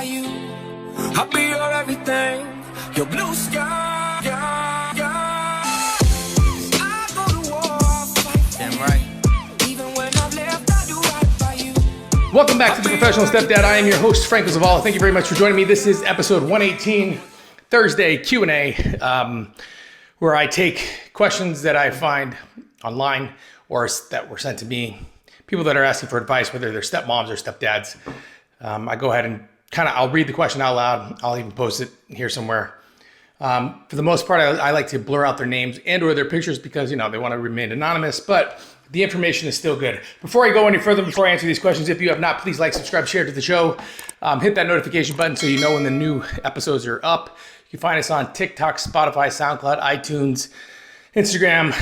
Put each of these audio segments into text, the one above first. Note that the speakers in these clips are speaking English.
by you. I'll be your everything, your blue sky. I go to war, fight. Damn right. Even when I've left, I do right by you. Welcome back to The Professional Stepdad. I am your host, Frank Zavala. Thank you very much for joining me. This is episode 118, Thursday Q&A, where I take questions that I find online or that were sent to me, people that are asking for advice, whether they're stepmoms or stepdads. I go ahead and I'll read the question out loud. I'll even post it here somewhere. For the most part, I like to blur out their names and or their pictures because, they want to remain anonymous, but the information is still good. Before I go any further, before I answer these questions, if you have not, please like, subscribe, share to the show. Hit that notification button so you know when the new episodes are up. You can find us on TikTok, Spotify, SoundCloud, iTunes, Instagram,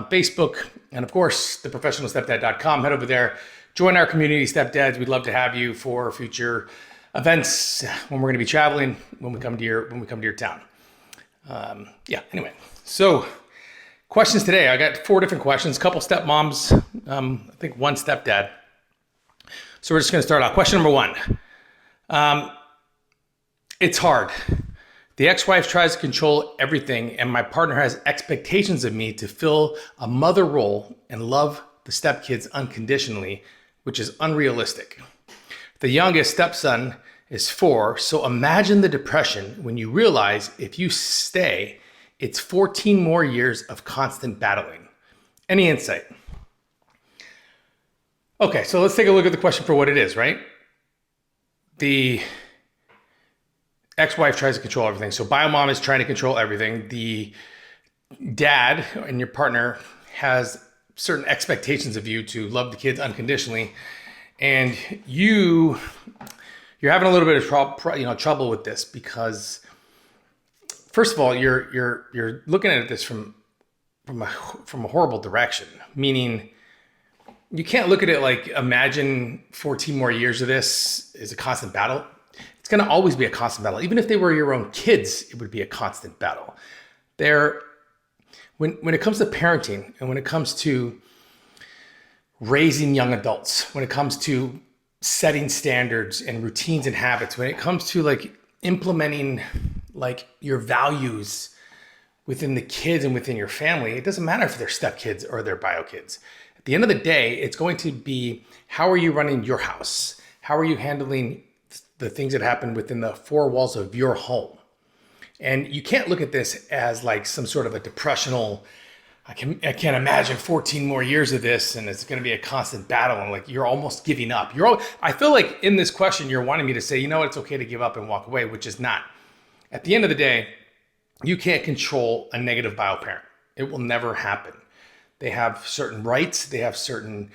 Facebook, and of course, theprofessionalstepdad.com. Head over there. Join our community, stepdads. We'd love to have you for future events when we're going to be traveling, when we come to your town. Anyway. So questions today. I got 4 different questions, a couple stepmoms, I think one stepdad. So we're just going to start out. Question number 1. It's hard. The ex-wife tries to control everything, and my partner has expectations of me to fill a mother role and love the stepkids unconditionally, which is unrealistic. The youngest stepson is 4, so imagine the depression when you realize if you stay, it's 14 more years of constant battling. Any insight? Okay, so let's take a look at the question for what it is, right? The ex-wife tries to control everything. So bio-mom is trying to control everything. The dad and your partner has certain expectations of you to love the kids unconditionally. And you're having a little bit of trouble with this because, first of all, you're looking at this from a horrible direction. Meaning, you can't look at it like imagine 14 more years of this is a constant battle. It's going to always be a constant battle. Even if they were your own kids, it would be a constant battle. When it comes to parenting and when it comes to raising young adults, when it comes to setting standards and routines and habits, when it comes to implementing your values within the kids and within your family, it doesn't matter if they're stepkids or they're bio kids. At the end of the day, it's going to be, how are you running your house? How are you handling the things that happen within the 4 walls of your home? And you can't look at this as some sort of a depressional, I can't imagine 14 more years of this and it's going to be a constant battle and you're almost giving up. I feel like in this question, you're wanting me to say, it's okay to give up and walk away, which is not. At the end of the day, you can't control a negative bio parent. It will never happen. They have certain rights. They have certain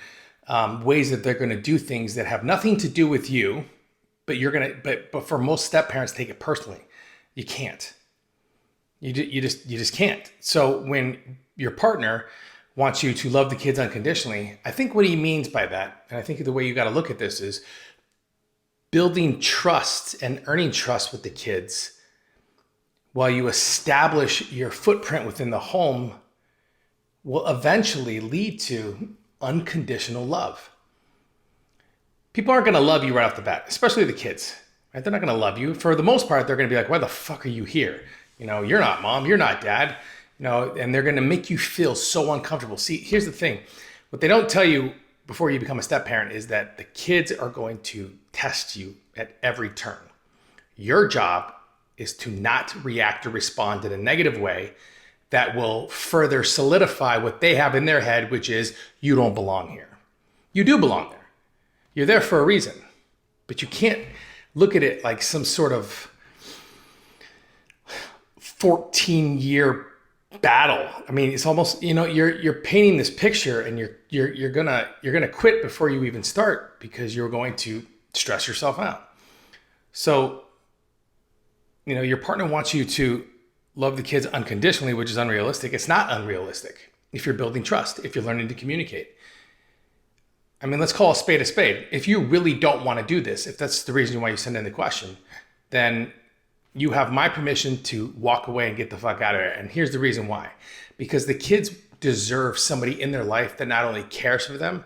ways that they're going to do things that have nothing to do with you, but for most step parents, take it personally. You can't. You just can't. So when your partner wants you to love the kids unconditionally, I think what he means by that, and I think the way you got to look at this is building trust and earning trust with the kids while you establish your footprint within the home will eventually lead to unconditional love. People aren't going to love you right off the bat, especially the kids. Right? They're not going to love you. For the most part, they're going to be like, why the fuck are you here? You're not mom, you're not dad, and they're going to make you feel so uncomfortable. See, here's the thing. What they don't tell you before you become a step parent is that the kids are going to test you at every turn. Your job is to not react or respond in a negative way that will further solidify what they have in their head, which is you don't belong here. You do belong there. You're there for a reason, but you can't look at it like some sort of 14-year battle. I mean, it's almost, you're painting this picture and you're gonna quit before you even start because you're going to stress yourself out. So, your partner wants you to love the kids unconditionally, which is unrealistic. It's not unrealistic if you're building trust, if you're learning to communicate. I mean, let's call a spade a spade. If you really don't want to do this, if that's the reason why you send in the question, then you have my permission to walk away and get the fuck out of there. And here's the reason why. Because the kids deserve somebody in their life that not only cares for them,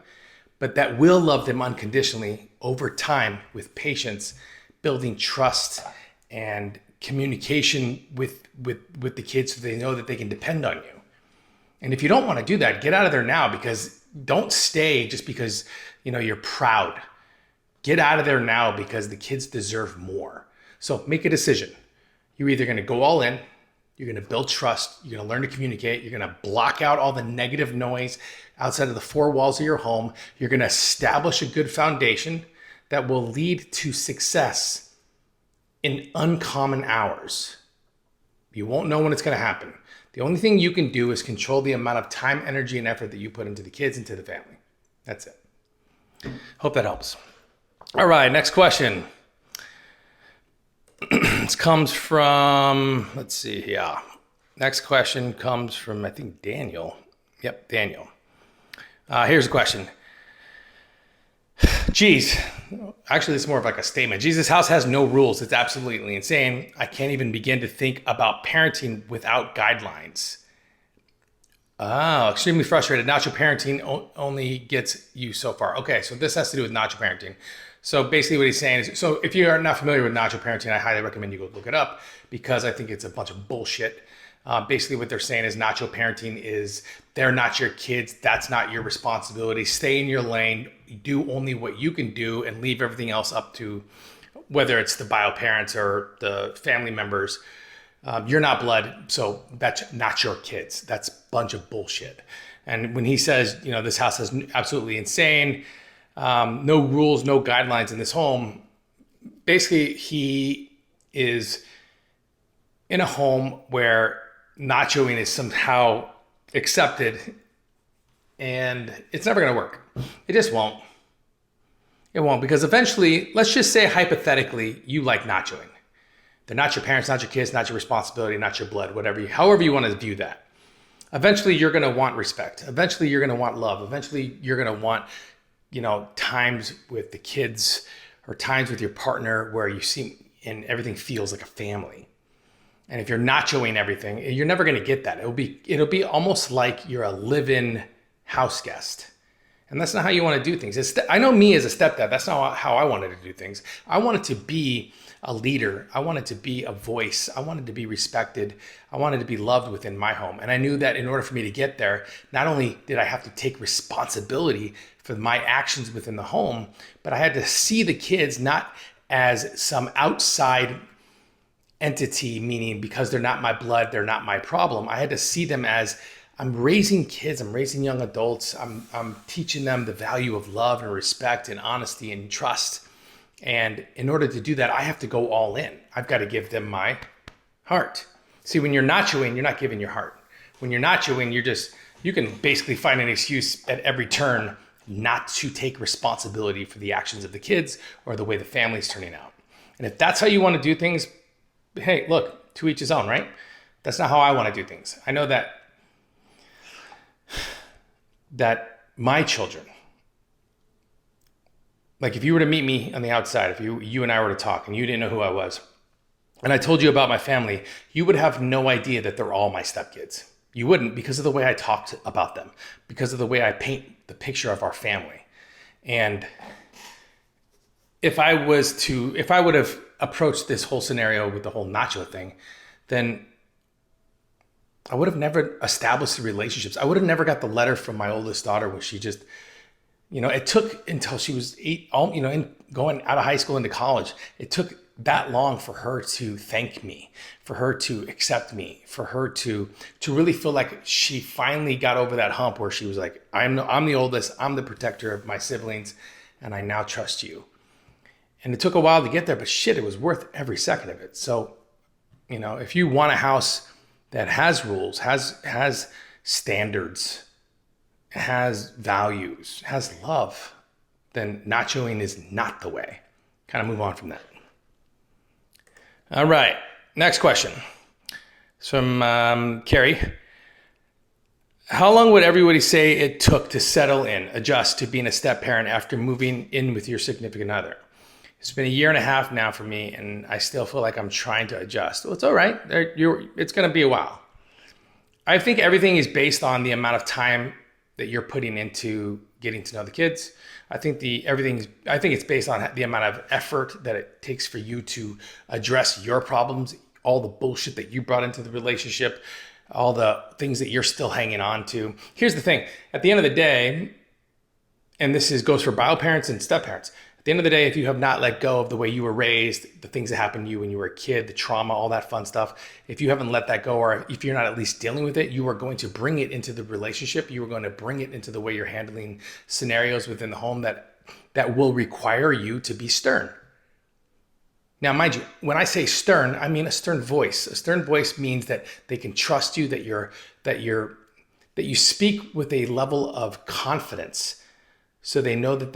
but that will love them unconditionally over time with patience, building trust and communication with the kids so they know that they can depend on you. And if you don't want to do that, get out of there now, because don't stay just because, you're proud. Get out of there now, because the kids deserve more. So make a decision. You're either going to go all in, you're going to build trust, you're going to learn to communicate, you're going to block out all the negative noise outside of the four walls of your home, you're going to establish a good foundation that will lead to success in uncommon hours. You won't know when it's going to happen. The only thing you can do is control the amount of time, energy, and effort that you put into the kids and to the family. That's it. Hope that helps. All right, next question. This comes from, let's see, yeah. Next question comes from, I think, Daniel. Yep, Daniel. Here's a question. Geez, actually, it's more of like a statement. Jesus' house has no rules. It's absolutely insane. I can't even begin to think about parenting without guidelines. Oh, extremely frustrated. Nacho parenting only gets you so far. Okay, so this has to do with nacho parenting. So basically what he's saying is, so if you are not familiar with nacho parenting, I highly recommend you go look it up, because I think it's a bunch of bullshit. Basically what they're saying is nacho parenting is, they're not your kids. That's not your responsibility. Stay in your lane. Do only what you can do and leave everything else up to, whether it's the bio parents or the family members. You're not blood, so that's not your kids. That's a bunch of bullshit. And when he says, this house is absolutely insane, no rules, no guidelines in this home, basically he is in a home where nachoing is somehow accepted, and it's never going to work. It just won't. It won't, because eventually, let's just say hypothetically, you like nachoing. They're not your parents, not your kids, not your responsibility, not your blood, however you want to view that. Eventually, you're going to want respect. Eventually, you're going to want love. Eventually, you're going to want, times with the kids or times with your partner where you see and everything feels like a family. And if you're nachoing everything, you're never going to get that. It'll be almost like you're a live-in house guest. And that's not how you want to do things. I know me as a stepdad, that's not how I wanted to do things. I wanted to be a leader. I wanted to be a voice. I wanted to be respected. I wanted to be loved within my home. And I knew that in order for me to get there, not only did I have to take responsibility for my actions within the home, but I had to see the kids not as some outside entity, meaning because they're not my blood, they're not my problem. I had to see them as, I'm raising kids, I'm raising young adults, I'm teaching them the value of love and respect and honesty and trust. And in order to do that, I have to go all in. I've got to give them my heart. See, when you're nachoing, you're not giving your heart. When you're nachoing, you can basically find an excuse at every turn not to take responsibility for the actions of the kids or the way the family's turning out. And if that's how you want to do things, hey, look, to each his own, right? That's not how I want to do things. I know that my children, like if you were to meet me on the outside, if you and I were to talk and you didn't know who I was, and I told you about my family, you would have no idea that they're all my stepkids. You wouldn't, because of the way I talked about them, because of the way I paint the picture of our family. And if I would have approached this whole scenario with the whole nacho thing, then I would have never established the relationships. I would have never got the letter from my oldest daughter when she just, it took until she was 8, going out of high school into college. It took that long for her to thank me, for her to accept me, for her to really feel like she finally got over that hump where she was like, I'm the oldest, I'm the protector of my siblings, and I now trust you. And it took a while to get there, but shit, it was worth every second of it. So, if you want a house that has rules, has standards, has values, has love, then nachoing is not the way. Kind of move on from that. All right, next question. It's from Carrie. How long would everybody say it took to settle in, adjust to being a step parent after moving in with your significant other? It's been 1.5 years now for me, and I still feel like I'm trying to adjust. Well, it's all right. It's going to be a while. I think everything is based on the amount of time that you're putting into getting to know the kids. I think it's based on the amount of effort that it takes for you to address your problems, all the bullshit that you brought into the relationship, all the things that you're still hanging on to. Here's the thing. At the end of the day, and goes for bio parents and step parents. At the end of the day, if you have not let go of the way you were raised, the things that happened to you when you were a kid, the trauma, all that fun stuff, if you haven't let that go, or if you're not at least dealing with it, you are going to bring it into the relationship. You are going to bring it into the way you're handling scenarios within the home that will require you to be stern. Now, mind you, when I say stern, I mean a stern voice. A stern voice means that they can trust you, that you speak with a level of confidence, so they know that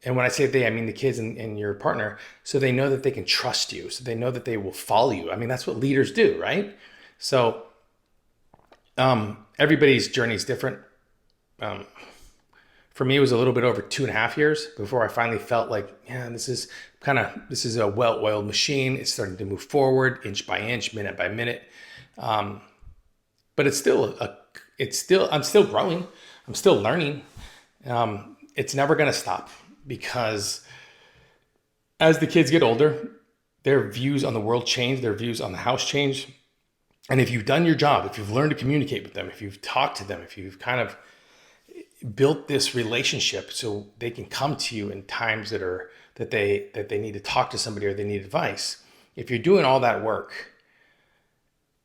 and when I say they, I mean the kids and your partner, so they know that they can trust you, so they know that they will follow you. I mean, that's what leaders do, right? So everybody's journey is different. For me, it was a little bit over 2.5 years before I finally felt like, yeah, this is a well-oiled machine. It's starting to move forward inch by inch, minute by minute. But I'm still growing. I'm still learning. It's never going to stop, because as the kids get older, their views on the world change, their views on the house change. And if you've done your job, if you've learned to communicate with them, if you've talked to them, if you've kind of built this relationship so they can come to you in times that they need to talk to somebody or they need advice, if you're doing all that work,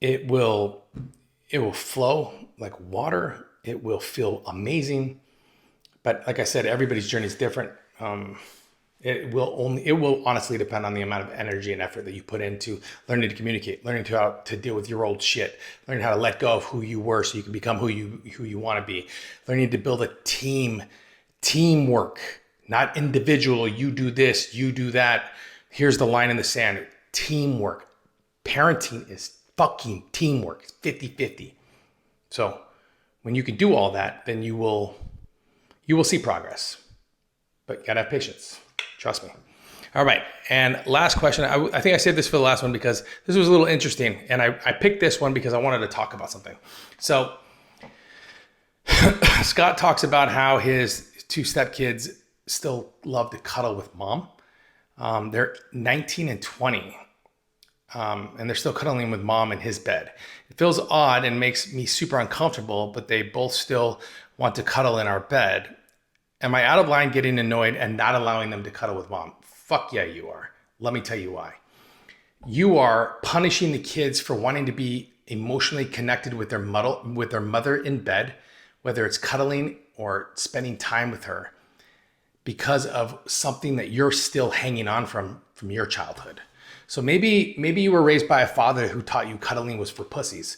it will flow like water. It will feel amazing. But like I said, everybody's journey is different. It will honestly depend on the amount of energy and effort that you put into learning to communicate, learning how to deal with your old shit, learning how to let go of who you were so you can become who you want to be, learning to build a teamwork, not individual. You do this, you do that. Here's the line in the sand. Teamwork. Parenting is fucking teamwork. It's 50-50. So when you can do all that, then you will see progress. But you gotta have patience. Trust me. All right. And last question. I think I saved this for the last one because this was a little interesting. And I picked this one because I wanted to talk about something. So Scott talks about how his 2 stepkids still love to cuddle with mom. They're 19 and 20. And they're still cuddling with mom in his bed. It feels odd and makes me super uncomfortable, but they both still want to cuddle in our bed. Am I out of line getting annoyed and not allowing them to cuddle with mom? Fuck yeah, you are. Let me tell you why. You are punishing the kids for wanting to be emotionally connected with their mother in bed, whether it's cuddling or spending time with her, because of something that you're still hanging on from your childhood. So maybe you were raised by a father who taught you cuddling was for pussies.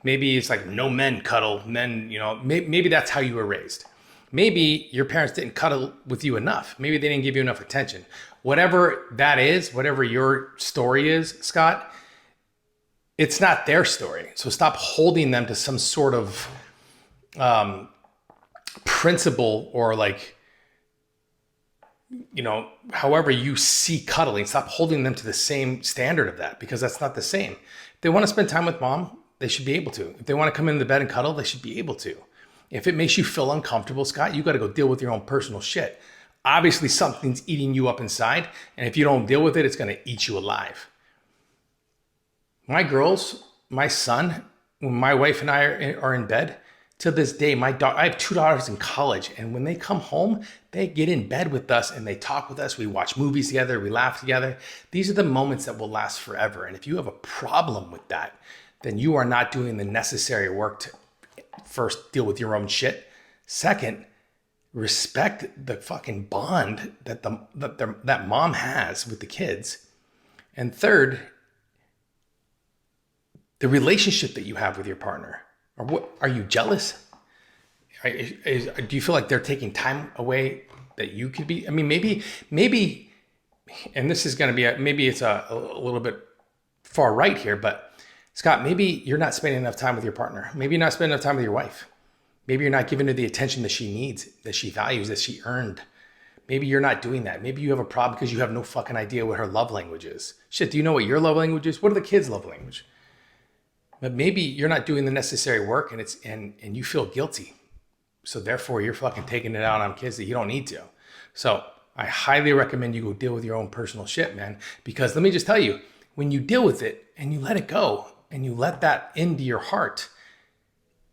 Maybe it's like no men cuddle, men, maybe that's how you were raised. Maybe your parents didn't cuddle with you enough. Maybe they didn't give you enough attention. Whatever that is, whatever your story is, Scott, it's not their story. So stop holding them to some sort of principle or however you see cuddling. Stop holding them to the same standard of that, because that's not the same. If they want to spend time with mom, they should be able to. If they want to come into the bed and cuddle, they should be able to. If it makes you feel uncomfortable, Scott, you got to go deal with your own personal shit. Obviously, something's eating you up inside. And if you don't deal with it, it's going to eat you alive. My girls, my son, when my wife and I are in bed, to this day, I have 2 daughters in college. And when they come home, they get in bed with us and they talk with us. We watch movies together. We laugh together. These are the moments that will last forever. And if you have a problem with that, then you are not doing the necessary work to first deal with your own shit. Second, respect the fucking bond that mom has with the kids. And third, the relationship that you have with your partner. Or what, are you jealous? Do you feel like they're taking time away that you could be? I mean, maybe, and this is going to be maybe it's a little bit far right here, but Scott, maybe you're not spending enough time with your partner. Maybe you're not spending enough time with your wife. Maybe you're not giving her the attention that she needs, that she values, that she earned. Maybe you're not doing that. Maybe you have a problem because you have no fucking idea what her love language is. Shit, do you know what your love language is? What are the kids' love language? But maybe you're not doing the necessary work and you feel guilty. So therefore, you're fucking taking it out on kids that you don't need to. So I highly recommend you go deal with your own personal shit, man. Because let me just tell you, when you deal with it and you let it go and you let that into your heart,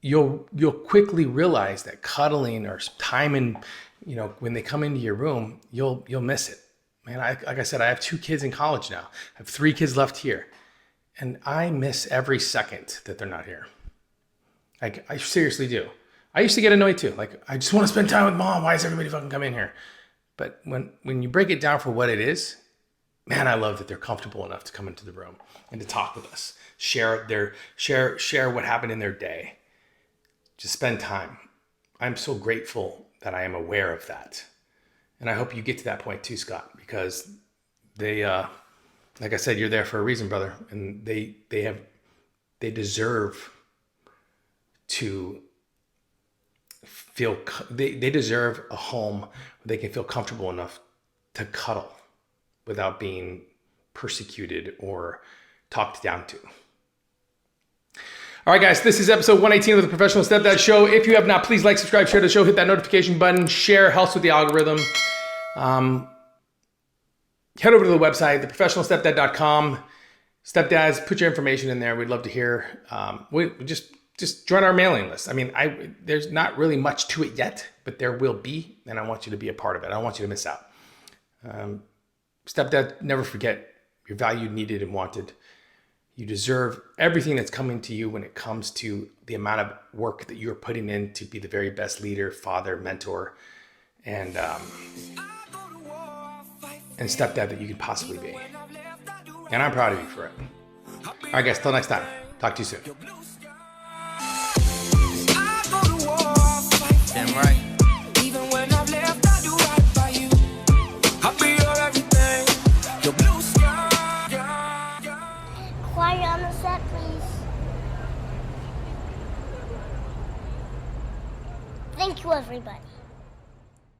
you'll quickly realize that cuddling or time in, when they come into your room, you'll miss it. Man, like I said, I have 2 kids in college now. I have 3 kids left here. And I miss every second that they're not here. Like, I seriously do. I used to get annoyed too. Like, I just want to spend time with mom. Why is everybody fucking coming here? But when you break it down for what it is, man, I love that they're comfortable enough to come into the room and to talk with us, share what happened in their day, just spend time. I'm so grateful that I am aware of that. And I hope you get to that point too, Scott, because they, like I said, you're there for a reason, brother. And they deserve to feel, they deserve a home where they can feel comfortable enough to cuddle without being persecuted or talked down to. All right, guys, this is episode 118 of the Professional Stepdad Show. If you have not, please like, subscribe, share the show, hit that notification button, share, helps with the algorithm. Head over to the website, theprofessionalstepdad.com. Stepdads, put your information in there. We'd love to hear. We just join our mailing list. I mean, there's not really much to it yet, but there will be, and I want you to be a part of it. I don't want you to miss out. Stepdad, never forget, you're valued, needed, and wanted. You deserve everything that's coming to you when it comes to the amount of work that you're putting in to be the very best leader, father, mentor, and stepdad that you could possibly be. And I'm proud of you for it. All right, guys, till next time. Talk to you soon. Damn right. Even when I've left, I do right by you. I'll be your everything. Your blue sky. Quiet on the set, please. Thank you, everybody.